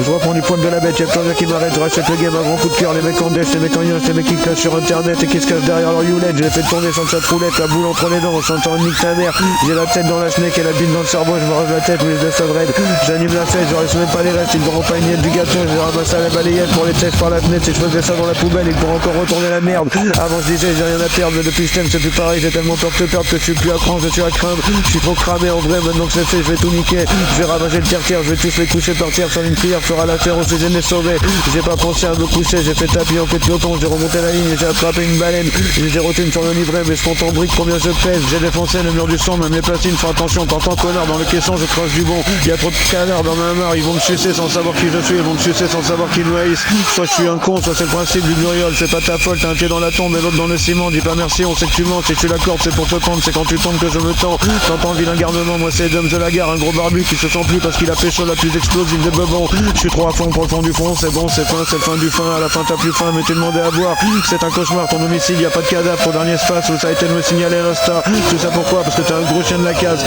Je reprends du poil de la bête, y'a plus rien qui m'arrête, je rachète le game, un grand coup de cœur, les mecs en dèche, les mecs en yoche, les mecs qui clashent sur internet et qui se cachent derrière leur youlette, je les fais tourner sans chat roulette, la boule entre les dents, en chantant nique ta mère, j'ai la tête dans la schneck et la bille dans le cerveau, je me rase la tête, mais je laisse ça raid, j'anime la fête, je reste même pas les restes, ils n'auront pas une miette du gâteau, je les ramasse à la balayette pour les tests par la fenêtre, si je faisais ça dans la poubelle, ils pourraient encore retourner la merde, avant je disais j'ai rien à perdre, mais depuis je t'aime c'est plus pareil, j'ai tellement peur de te perdre que je suis plus à cran, je suis à craindre, je suis trop cramé en vrai, maintenant que c'est fait, je vais tout niquer, je vais ravager le terre-terre, je vais tous les coucher par terre, faire une prière, fera l'affaire au sujet de mes sauvés, j'ai pas pensé à me coucher, j'ai fait tapis en queue de peloton, j'ai remonté la ligne, j'ai attrapé une baleine, j'ai zéroté sur le livret, mais je compte en briques combien je pèse, j'ai défoncé le mur du son, même les platines font attention, t'entends connard dans le caisson, je crache du bon, y a trop de canards dans ma mare, ils vont me sucer sans savoir qui je suis, ils vont me sucer sans savoir qu'ils me haïssent, soit je suis un con, soit c'est le principe du muriol, c'est pas ta faute, t'as un pied dans la tombe et l'autre dans le ciment, dis pas merci, on sait que tu mens, si tu l'accordes c'est pour te prendre, c'est quand tu tombes que je me tends, t'entends le vilain garnement, moi c'est Dom de la gare, un gros barbu qui se sent plus parce qu'il a pécho la plus explosive des bebons, je suis trop à fond pour le fond du fond, c'est bon, c'est fin, c'est le fin du fin, à la fin t'as plus faim, mais t'es demandé à boire, c'est un cauchemar, ton domicile, y a pas de cadavre, ton dernier espace où ça a été de me signaler Insta, tout ça pourquoi, parce que t'es un gros chien de la case,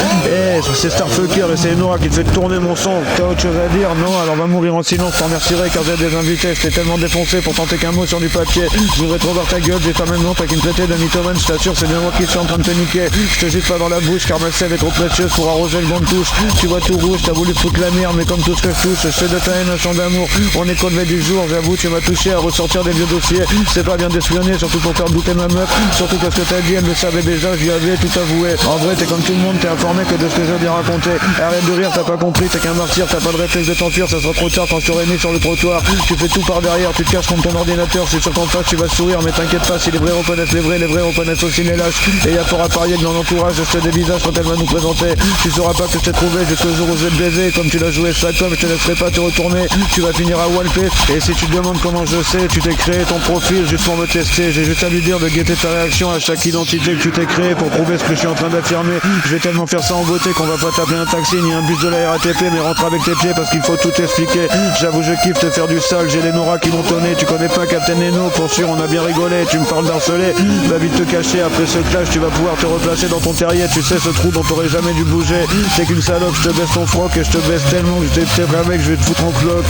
c'est Starfucker et c'est Nora qui te fait tourner mon son, t'as autre chose à dire, non, alors va mourir en silence, t'en remercierai car j'ai des invités, j'étais tellement défoncé pour tenter qu'un mot sur du papier, je voudrais trop voir ta gueule, j'ai pas même nom, t'as qu'une traité de mythomane, je t'assure, c'est bien moi qui suis en train de te niquer, je te jette pas dans la bouche car ma sève est trop précieuse pour arroser le vent de touche, tu vois tout rouge, t'as voulu foutre la merde, mais comme tout ce que je touche, je fais de ta haine un chant d'amour, on est lever du jour, j'avoue, tu m'as touché à ressortir des vieux dossiers, c'est pas bien d'espionner, surtout pour faire douter ma meuf, surtout parce que t'as dit, elle le savait déjà, je lui avais tout avoué, en vrai t'es comme tout le monde, t'es informé que de ce que j'ai bien raconté, arrête de rire, t'as pas compris, t'es qu'un martyr, t'as pas de réflexe de t'enfuir, ça sera trop tard quand je t'aurai mis sur le trottoir, tu fais tout par derrière, tu te caches contre ton ordinateur, c'est sûr qu'en face tu vas sourire, mais t'inquiète pas, si les vrais reconnaissent les vrais reconnaissent aussi les lâches, et y'a fort à parier que dans l'entourage, je te des visages quand elle va nous présenter, tu sauras pas que je t'ai trouvé jusqu'au jour où je vais te baiser, comme tu l'as joué ça comme je te laisserai pas te retourner, tu vas finir à walper, et si tu te demandes comment je sais, tu t'es créé ton profil juste pour me tester, j'ai juste à lui dire de guetter ta réaction à chaque identité que tu t'es créé pour prouver ce que je suis en train d'affirmer, je vais tellement faire ça en beauté qu'on va pas t'appeler un taxi ni un bus de la RATP, mais rentre avec tes pieds parce qu'il faut tout expliquer, j'avoue je kiffe te faire du sale, j'ai les Nora qui m'ont tonné, tu connais pas Captain Neno, pour sûr on a bien rigolé, tu me parles d'harceler, va vite te cacher, après ce clash tu vas pouvoir te replacer dans ton terrier, tu sais ce trou dont t'aurais jamais dû bouger, t'es qu'une salope, je te baisse ton froc et je te baisse tellement que je t'ai prêt mec, je vais te foutre en cloque,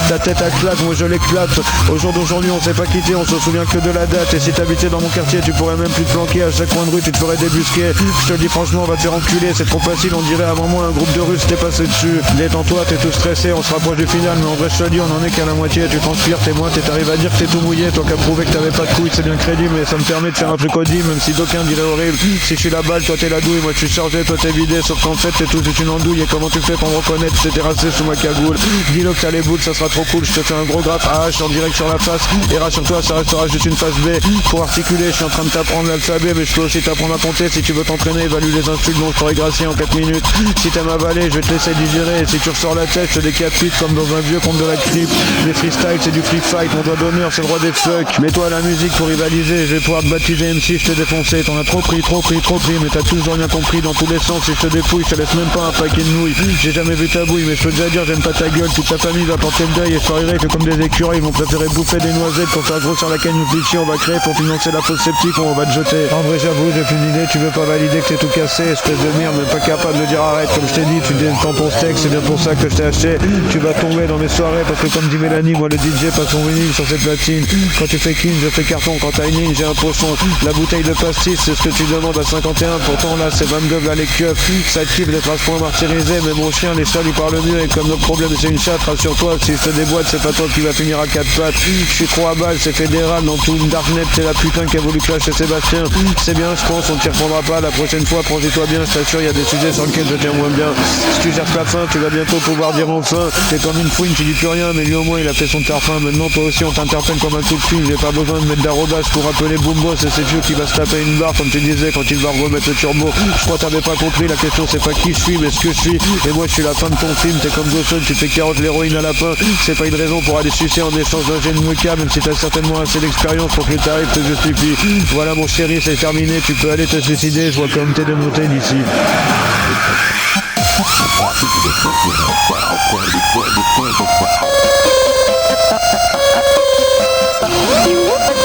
ta tête à claque, moi je l'éclate, au jour d'aujourd'hui on s'est pas quitté, on se souvient que de la date, et si t'habitais dans mon quartier tu pourrais même plus te planquer, à chaque coin de rue tu te ferais débusquer, je te le dis franchement on va te faire enculer, c'est trop facile, on dirait avant moi un groupe de Russes t'es passé dessus, détends-toi, t'es tout stressé, on se rapproche du final, mais en vrai je te dis on en est qu'à la moitié, tu transpires, t'es moi, t'arrives à dire que t'es tout mouillé, toi qu'à prouver que t'avais pas de couilles, c'est bien crédible, mais ça me permet de faire un truc audible, même si d'aucuns diraient horrible, si je suis la balle, toi t'es la douille, moi je suis chargé, toi t'es vidé, sauf qu'en fait t'es tout juste une andouille, et comment tu fais pour me reconnaître, t'es terrassé sous ma cagoule, dis-le que t'as les boules, ça sera trop cool, je te fais un gros graphe AH en direct sur la face, et rassure-toi ça restera juste une phase B, pour articuler, je suis en train de t'apprendre l'alphabet, mais je peux aussi t'apprendre à compter, si tu veux t'entraîner, évalue les insultes dont je t'aurais gracié en 4 minutes, si t'aimes avaler, je vais te laisser digérer, et si tu ressors la tête, je te décapite comme dans un vieux conte de la crypte, les freestyles c'est du free fight, mon doigt d'honneur c'est le roi des fuck, mets-toi à la musique pour rivaliser, je vais pouvoir te baptiser MC, je t'ai défoncé, t'en as trop pris, mais t'as toujours rien compris dans tous les sens, si je te dépouille, je te laisse même pas un paquet de nouilles, j'ai jamais vu ta bouille, mais je peux déjà dire j'aime pas ta gueule, toute ta famille va porter le deuil, et je parierais que comme des écureuils, ils vont préférer bouffer des noisettes pour faire grossir la canne ou on va créer pour financer la fausse sceptique, on va te jeter, en vrai j'avoue, j'ai plus d'idée, tu veux pas valider que t'es tout cassé, espèce de merde, même pas capable de dire arrête, comme je t'ai dit, tu détends ton steak, c'est bien pour ça que je t'ai acheté, tu vas tomber dans mes soirées, parce que comme dit Mélanie, moi le DJ passe son vinyle sur ses platines, quand tu fais king, je fais carton, quand t'as une ligne, j'ai un pochon, la bouteille de pastis, c'est ce que tu demandes à 51, pourtant là c'est 22 là les keufs, ça te kiffe d'être à ce point martyrisé, mais mon chien, les chats lui parlent mieux, et comme notre problème c'est une chatte, rassure-toi, si je te déboîte, c'est pas toi qui va finir à 4 pattes, je suis trop à balle, c'est fédéral, dans tout le darknet, c'est la putain qui a voulu clasher Sébastien, c'est bien, je pense, on t'y reprendra pas, la prochaine fois, prends-y-toi bien, je t'assure, y a des sujets sur lesquels je tiens moins bien, si tu cherches la fin, tu vas bientôt pouvoir dire enfin, t'es comme une fouine, tu dis plus rien, mais lui au moins il a fait son tarpin, maintenant toi aussi on t'interpelle comme un coup de fil, j'ai pas besoin de mettre d'arrogance pour appeler Boombo, c'est vieux qui va se taper une barre, comme tu disais, quand il va remettre le turbo, je crois t'avais pas compris, la question c'est pas qui je suis, mais ce que je suis, et moi je suis la fin de ton film, t'es comme Dawson, tu fais carotte l'héroïne à la fin, c'est pas une raison pour aller sucer en échange d'un gène Muka, même si t'as certainement assez d'expérience pour que le tarif te justifie, voilà mon chéri, c'est terminé, tu peux aller te suicider, je vois comme t'es démonté d'ici. You